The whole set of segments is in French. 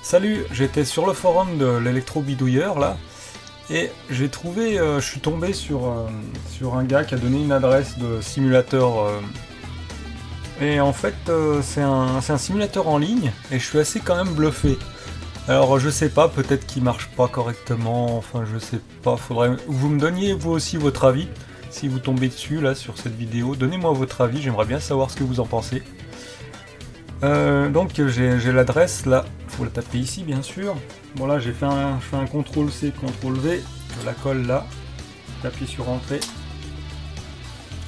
Salut, j'étais sur le forum de l'électro-bidouilleur là, et j'ai trouvé, je suis tombé sur un gars qui a donné une adresse de simulateur. Et en fait, c'est un simulateur en ligne, et je suis assez quand même bluffé. Alors je sais pas, peut-être qu'il marche pas correctement, enfin je sais pas, faudrait. Vous me donniez vous aussi votre avis, si vous tombez dessus là sur cette vidéo, donnez-moi votre avis, j'aimerais bien savoir ce que vous en pensez. Donc j'ai l'adresse là, faut la taper ici bien sûr. Bon là je fais un CTRL-C, CTRL-V, je la colle là, j'appuie sur entrée.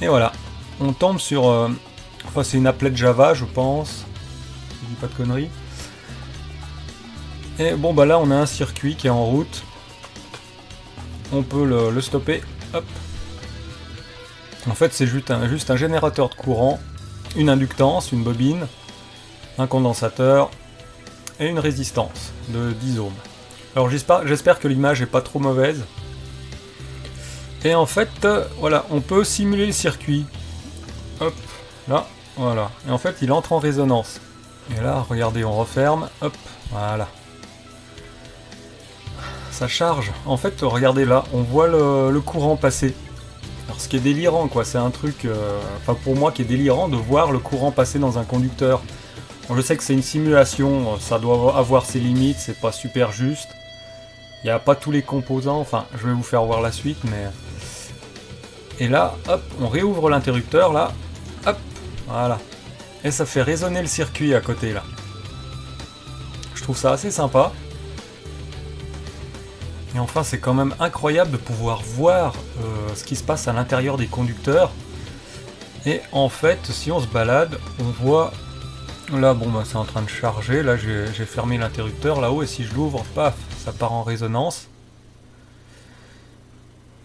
Et voilà, on tombe sur... enfin c'est une applet Java je pense, je dis pas de conneries. Et bon bah là on a un circuit qui est en route. On peut le stopper, hop. En fait c'est juste un générateur de courant, une inductance, une bobine, un condensateur et une résistance de 10 ohms. Alors j'espère que l'image est pas trop mauvaise. Et en fait, voilà, on peut simuler le circuit. Hop, là, voilà. Et en fait, il entre en résonance. Et là, regardez, on referme, hop, voilà. Ça charge. En fait, regardez là, on voit le courant passer. Alors ce qui est délirant, quoi, c'est un truc, enfin pour moi qui est délirant de voir le courant passer dans un conducteur. Je sais que c'est une simulation, ça doit avoir ses limites, c'est pas super juste. Il n'y a pas tous les composants, enfin je vais vous faire voir la suite, mais... Et là, hop, on réouvre l'interrupteur, là, hop, voilà. Et ça fait résonner le circuit à côté, là. Je trouve ça assez sympa. Et enfin, c'est quand même incroyable de pouvoir voir ce qui se passe à l'intérieur des conducteurs. Et en fait, si on se balade, on voit... Là, bon, bah, c'est en train de charger. Là, j'ai fermé l'interrupteur là-haut. Et si je l'ouvre, paf, ça part en résonance.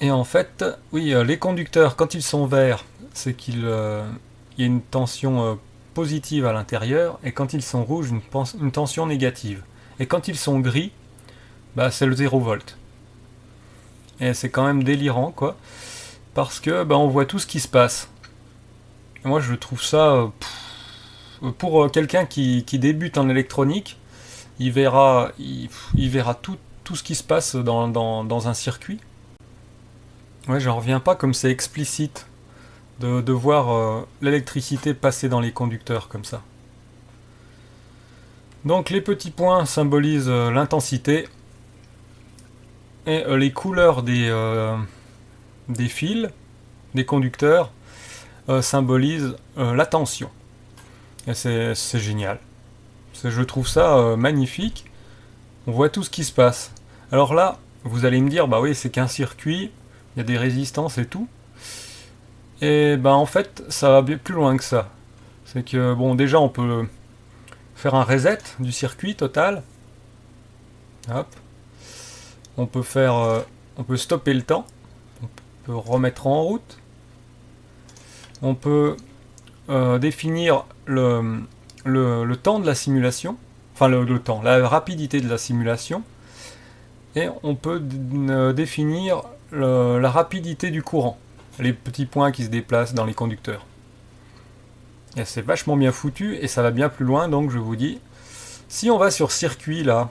Et en fait, oui, les conducteurs, quand ils sont verts, c'est qu'il y a une tension positive à l'intérieur. Et quand ils sont rouges, une tension négative. Et quand ils sont gris, bah, c'est le 0 volt. Et c'est quand même délirant, quoi. Parce que bah, on voit tout ce qui se passe. Et moi, je trouve ça... pour quelqu'un qui débute en électronique, il verra tout ce qui se passe dans un circuit. Ouais, j'en reviens pas comme c'est explicite de voir l'électricité passer dans les conducteurs comme ça. Donc les petits points symbolisent l'intensité et les couleurs des fils, des conducteurs, symbolisent la tension. Et c'est génial. Je trouve ça magnifique. On voit tout ce qui se passe. Alors là, vous allez me dire, bah oui, c'est qu'un circuit, il y a des résistances et tout. Et bah en fait, ça va bien plus loin que ça. C'est que, bon, déjà, on peut faire un reset du circuit total. Hop. On peut stopper le temps. On peut remettre en route. On peut définir le temps de la simulation, enfin le temps, la rapidité de la simulation, et on peut définir la rapidité du courant, les petits points qui se déplacent dans les conducteurs. Et c'est vachement bien foutu, et ça va bien plus loin, donc je vous dis, si on va sur circuit là,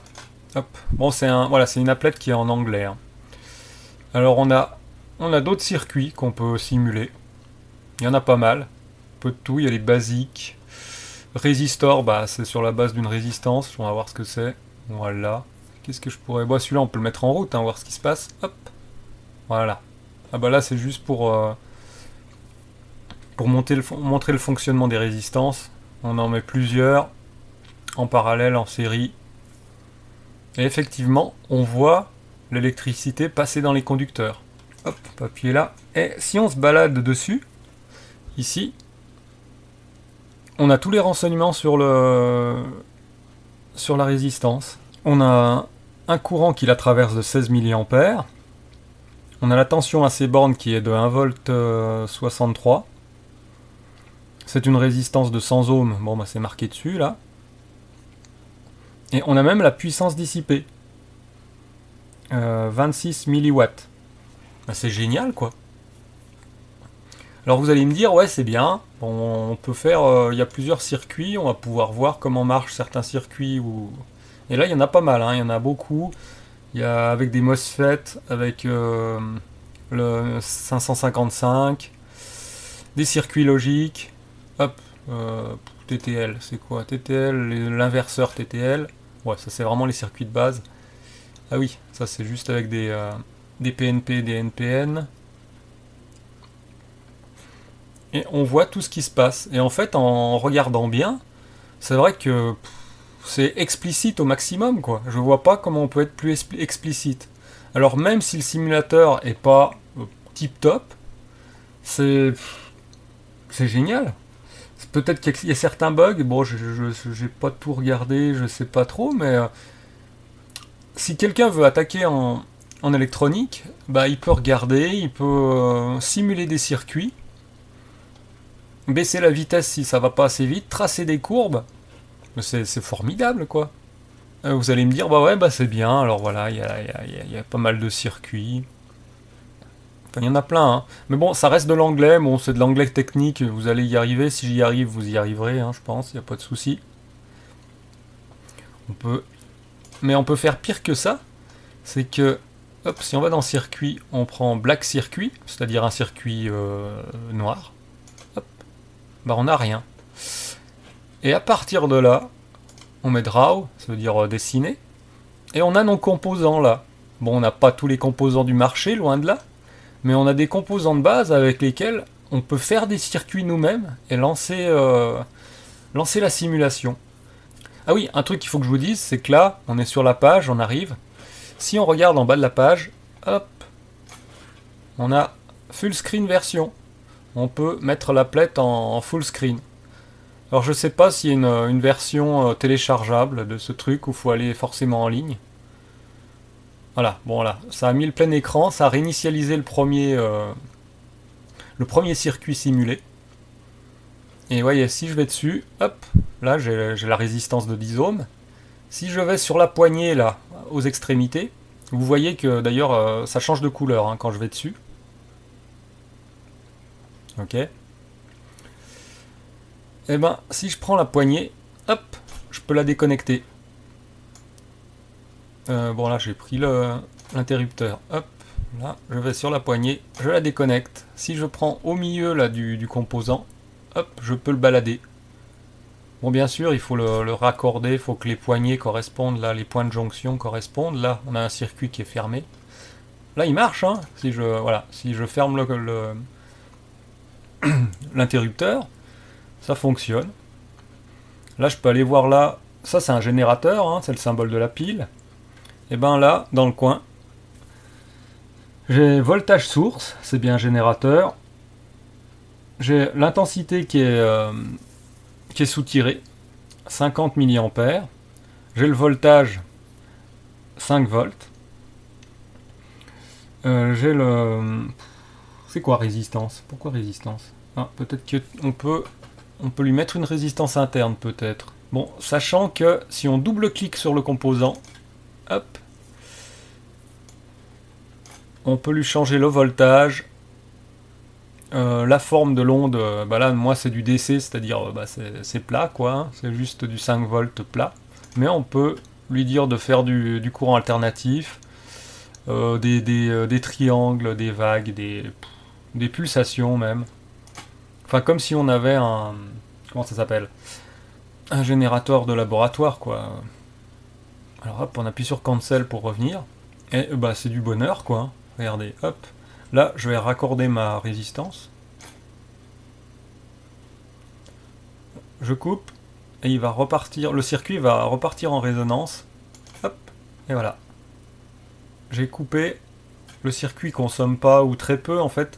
hop, bon c'est une applet qui est en anglais, hein. Alors on a d'autres circuits qu'on peut simuler, il y en a pas mal. Peu de tout, il y a les basiques. Résistor, bah c'est sur la base d'une résistance, on va voir ce que c'est. Voilà. Qu'est-ce que je pourrais... Bah celui-là on peut le mettre en route, hein, voir ce qui se passe. Hop. Voilà. Ah bah là c'est juste pour montrer le fonctionnement des résistances. On en met plusieurs, en parallèle, en série. Et effectivement, on voit l'électricité passer dans les conducteurs. Hop, on peut appuyer là. Et si on se balade dessus, ici, on a tous les renseignements sur la résistance. On a un courant qui la traverse de 16 mA. On a la tension à ces bornes qui est de 1,63 V. C'est une résistance de 100 ohms. Bon, bah c'est marqué dessus, là. Et on a même la puissance dissipée. 26 mW. Bah, c'est génial, quoi. Alors vous allez me dire, ouais c'est bien, on peut faire, il y a plusieurs circuits, on va pouvoir voir comment marchent certains circuits Et là, il y en a pas mal, hein, il y en a beaucoup. Il y a avec des MOSFET, avec le 555, des circuits logiques. Hop, TTL, c'est quoi TTL, l'inverseur TTL. Ouais, ça c'est vraiment les circuits de base. Ah oui, ça c'est juste avec des PNP, des NPN. Et on voit tout ce qui se passe. Et en fait, en regardant bien, c'est vrai que c'est explicite au maximum, quoi. Je vois pas comment on peut être plus explicite. Alors même si le simulateur est pas tip top, c'est c'est génial. Peut-être qu'il y a certains bugs. Bon, j'ai pas tout regardé, je sais pas trop, mais si quelqu'un veut attaquer en électronique, bah il peut regarder, il peut simuler des circuits, baisser la vitesse si ça va pas assez vite, tracer des courbes. C'est formidable, quoi. Vous allez me dire, bah ouais, bah c'est bien, alors voilà, il y a pas mal de circuits. Enfin, il y en a plein, hein. Mais bon, ça reste de l'anglais, bon, c'est de l'anglais technique, vous allez y arriver, si j'y arrive, vous y arriverez, hein, je pense, il n'y a pas de souci. On peut... Mais on peut faire pire que ça, c'est que, hop, si on va dans circuit, on prend black circuit, c'est-à-dire un circuit noir, hop, bah on n'a rien. Et à partir de là, on met draw, ça veut dire dessiner, et on a nos composants là. Bon, on n'a pas tous les composants du marché, loin de là, mais on a des composants de base avec lesquels on peut faire des circuits nous-mêmes et lancer la simulation. Ah oui, un truc qu'il faut que je vous dise, c'est que là, on est sur la page, on arrive. Si on regarde en bas de la page, hop, on a full screen version. On peut mettre l'applet en full screen. Alors je sais pas s'il y a une version téléchargeable de ce truc où il faut aller forcément en ligne. Voilà, bon là, ça a mis le plein écran, ça a réinitialisé le premier circuit simulé. Et voyez, si je vais dessus, hop, là j'ai la résistance de 10 ohms. Si je vais sur la poignée là, aux extrémités, vous voyez que d'ailleurs ça change de couleur hein, quand je vais dessus. Ok. Et ben, si je prends la poignée, hop, je peux la déconnecter. Bon là j'ai pris l'interrupteur, hop, là je vais sur la poignée, je la déconnecte. Si je prends au milieu là du composant, hop, je peux le balader. Bon bien sûr il faut le raccorder, il faut que les poignées correspondent, là les points de jonction correspondent. Là on a un circuit qui est fermé. Là il marche, hein, si je ferme l'interrupteur, ça fonctionne. Là je peux aller voir là, ça c'est un générateur, hein, c'est le symbole de la pile. Et ben là, dans le coin, j'ai voltage source, c'est bien générateur. J'ai l'intensité qui est soutirée, 50 mA. J'ai le voltage, 5 volts. J'ai le... C'est quoi résistance? Pourquoi résistance? Ah, peut-être qu'on peut lui mettre une résistance interne, peut-être. Bon, sachant que si on double-clique sur le composant, hop, on peut lui changer le voltage, la forme de l'onde, bah là moi c'est du DC, c'est-à-dire bah, c'est plat quoi, hein, c'est juste du 5 volts plat, mais on peut lui dire de faire du courant alternatif, des triangles, des vagues, des pulsations même, enfin comme si on avait un, comment ça s'appelle, un générateur de laboratoire quoi. Alors hop, on appuie sur cancel pour revenir, et bah c'est du bonheur quoi. Regardez, hop, là je vais raccorder ma résistance. Je coupe et il va repartir, le circuit va repartir en résonance. Hop, et voilà. J'ai coupé, le circuit consomme pas ou très peu en fait.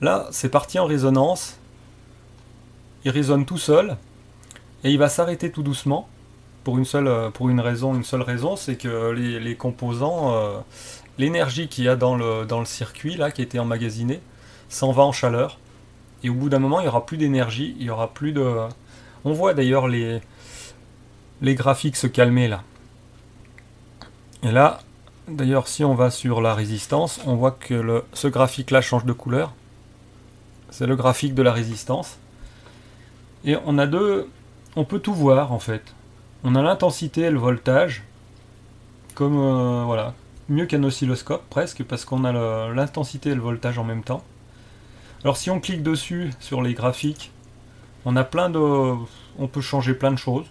Là, c'est parti en résonance. Il résonne tout seul et il va s'arrêter tout doucement pour une seule raison, c'est que les composants l'énergie qu'il y a dans le circuit là, qui a été emmagasiné, s'en va en chaleur. Et au bout d'un moment, il n'y aura plus d'énergie, il y aura plus de... On voit d'ailleurs les graphiques se calmer là. Et là, d'ailleurs, si on va sur la résistance, on voit que ce graphique là change de couleur. C'est le graphique de la résistance. Et on peut tout voir en fait. On a l'intensité et le voltage, comme voilà, mieux qu'un oscilloscope presque, parce qu'on a l'intensité et le voltage en même temps. Alors si on clique dessus sur les graphiques, on a on peut changer plein de choses.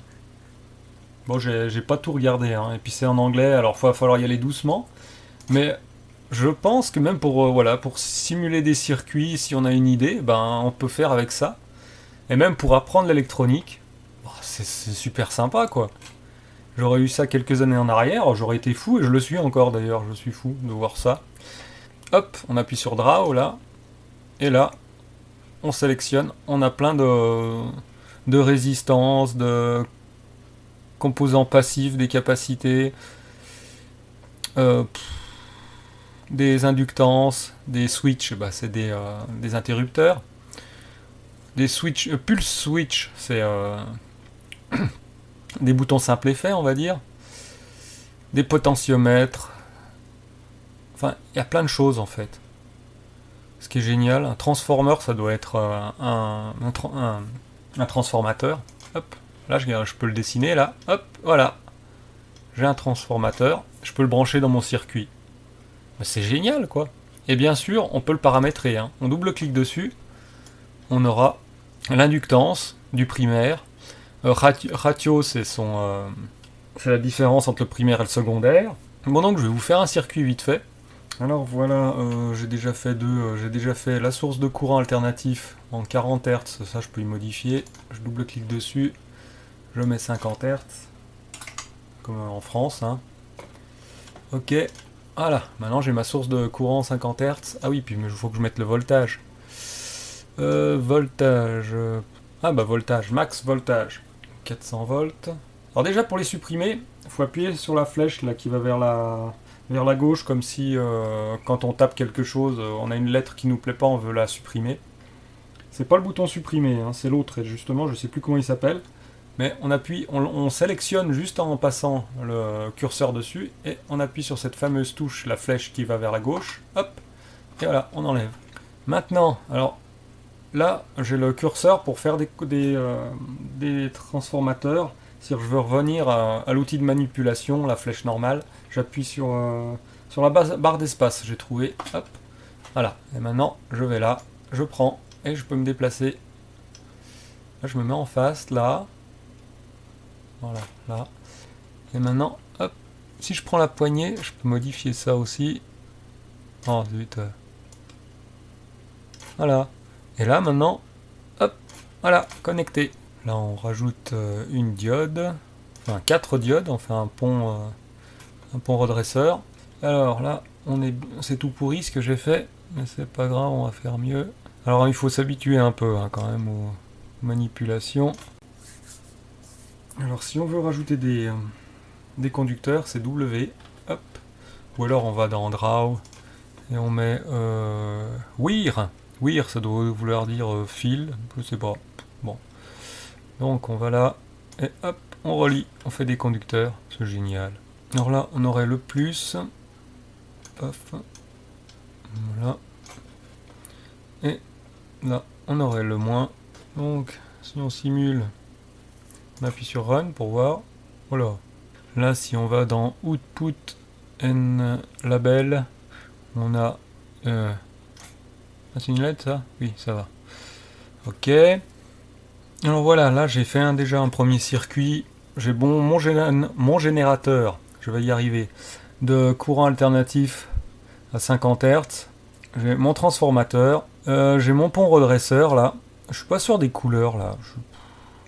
Bon, j'ai pas tout regardé, hein. Et puis c'est en anglais, alors il va falloir y aller doucement. Mais je pense que même voilà, pour simuler des circuits, si on a une idée, ben on peut faire avec ça. Et même pour apprendre l'électronique, c'est super sympa quoi. J'aurais eu ça quelques années en arrière, j'aurais été fou, et je le suis encore d'ailleurs, je suis fou de voir ça. Hop, on appuie sur Draw là, et là, on sélectionne, on a plein de résistances, de composants passifs, des capacités, des inductances, des switches, bah, c'est des interrupteurs, des switch, pulse switch, c'est des boutons simple effet, on va dire, des potentiomètres, enfin, il y a plein de choses en fait. Ce qui est génial, un transformer, ça doit être un transformateur. Hop, là je peux le dessiner, là, hop, voilà. J'ai un transformateur, je peux le brancher dans mon circuit. C'est génial quoi. Et bien sûr, on peut le paramétrer, hein. On double-clique dessus, on aura l'inductance du primaire. Ratio, c'est la différence entre le primaire et le secondaire. Bon, donc je vais vous faire un circuit vite fait. Alors voilà, j'ai déjà fait j'ai déjà fait la source de courant alternatif en 40 Hz, ça je peux y modifier. Je double-clique dessus, je mets 50 Hz, comme en France, hein. Ok, voilà, maintenant j'ai ma source de courant 50 Hz. Ah oui, puis il faut que je mette le voltage. Voltage. Ah bah voltage, max voltage. 400 volts. Alors déjà pour les supprimer, il faut appuyer sur la flèche là qui va vers la gauche, comme si quand on tape quelque chose, on a une lettre qui nous plaît pas, on veut la supprimer. C'est pas le bouton supprimer, hein, c'est l'autre, et justement je sais plus comment il s'appelle. Mais on appuie, on sélectionne juste en passant le curseur dessus, et on appuie sur cette fameuse touche, la flèche qui va vers la gauche, hop, et voilà, on enlève. Maintenant, alors là, j'ai le curseur pour faire des transformateurs. Si je veux revenir à l'outil de manipulation, la flèche normale, j'appuie sur la barre d'espace, j'ai trouvé, hop, voilà. Et maintenant, je vais là, je prends, et je peux me déplacer. Là, je me mets en face, là. Voilà, là. Et maintenant, hop, si je prends la poignée, je peux modifier ça aussi. Oh, zut. Voilà. Et là, maintenant, hop, voilà, connecté. Là, on rajoute une diode, enfin 4 diodes, on fait un pont redresseur. Alors là, c'est tout pourri ce que j'ai fait, mais c'est pas grave, on va faire mieux. Alors il faut s'habituer un peu hein, quand même aux manipulations. Alors si on veut rajouter des conducteurs, c'est W, hop, ou alors on va dans Draw et on met Weir. Weir, ça doit vouloir dire fil, je sais pas. Bon. Donc on va là, et hop, on relie, on fait des conducteurs, c'est génial. Alors là, on aurait le plus, paf, voilà, et là, on aurait le moins. Donc, si on simule, on appuie sur Run pour voir, voilà. Là, si on va dans Output and Label, on a... Ah, c'est une lettre ça? Oui, ça va. Ok. Alors voilà, là j'ai fait déjà un premier circuit. J'ai mon générateur, je vais y arriver, de courant alternatif à 50 Hz. J'ai mon transformateur. J'ai mon pont redresseur là. Je suis pas sûr des couleurs là.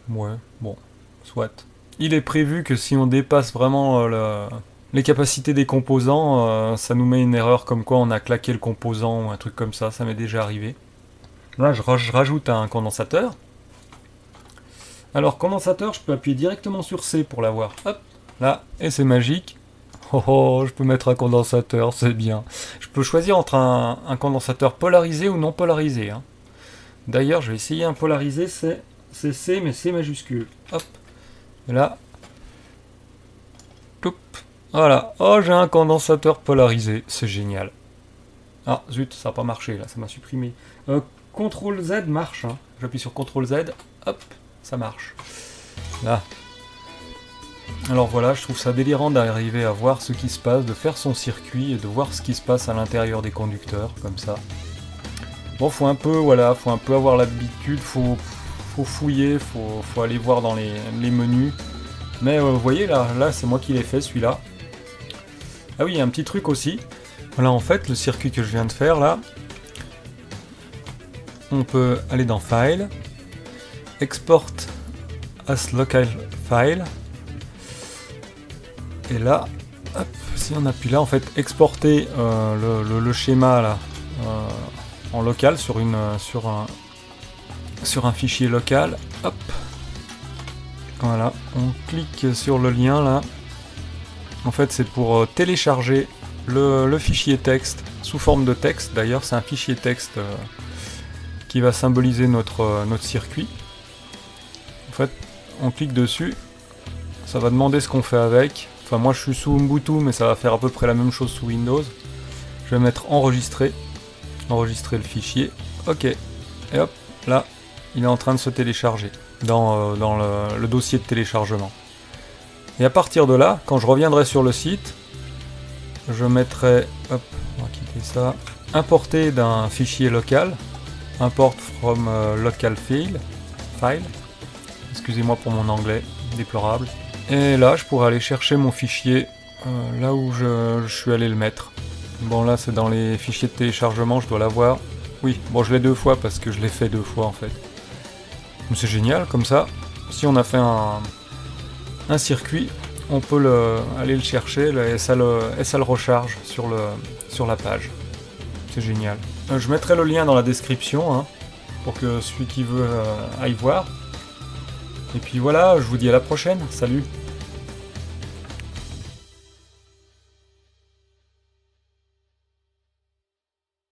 Ouais, bon, soit. Il est prévu que si on dépasse vraiment les capacités des composants, ça nous met une erreur comme quoi on a claqué le composant ou un truc comme ça m'est déjà arrivé. Là je rajoute un condensateur. Alors condensateur, je peux appuyer directement sur C pour l'avoir. Hop, là, et c'est magique. Oh oh, je peux mettre un condensateur, c'est bien. Je peux choisir entre un condensateur polarisé ou non polarisé. Hein. D'ailleurs, je vais essayer un polarisé, c'est C, mais C majuscule. Hop, et là, toup, voilà. Oh, j'ai un condensateur polarisé, c'est génial. Ah, zut, ça n'a pas marché, là, ça m'a supprimé. CTRL Z marche, hein. J'appuie sur CTRL Z, hop, ça marche. Là. Alors voilà, je trouve ça délirant d'arriver à voir ce qui se passe, de faire son circuit et de voir ce qui se passe à l'intérieur des conducteurs, comme ça. Bon, faut un peu avoir l'habitude, faut fouiller, faut aller voir dans les menus. Mais vous voyez, là c'est moi qui l'ai fait, celui-là. Ah oui, il y a un petit truc aussi. Voilà, en fait, le circuit que je viens de faire, là, on peut aller dans File, Export as Local File, et là, hop, si on appuie là, en fait, exporter le schéma là en local sur un fichier local. Hop, voilà, on clique sur le lien là. En fait, c'est pour télécharger le fichier texte sous forme de texte. D'ailleurs, c'est un fichier texte qui va symboliser notre circuit. En fait, on clique dessus, ça va demander ce qu'on fait avec. Enfin, moi je suis sous Ubuntu, mais ça va faire à peu près la même chose sous Windows. Je vais mettre enregistrer le fichier. Ok, et hop, là, il est en train de se télécharger dans le dossier de téléchargement. Et à partir de là, quand je reviendrai sur le site, je mettrai, hop, on va quitter ça, importer d'un fichier local, import from local file, excusez-moi pour mon anglais, déplorable. Et là, je pourrais aller chercher mon fichier là où je suis allé le mettre. Bon, là, c'est dans les fichiers de téléchargement, je dois l'avoir. Oui, bon, je l'ai 2 fois parce que je l'ai fait 2 fois en fait. Mais c'est génial, comme ça, si on a fait un circuit, on peut aller le chercher et ça le recharge sur la page. C'est génial. Je mettrai le lien dans la description hein, pour que celui qui veut aille voir. Et puis voilà, je vous dis à la prochaine. Salut!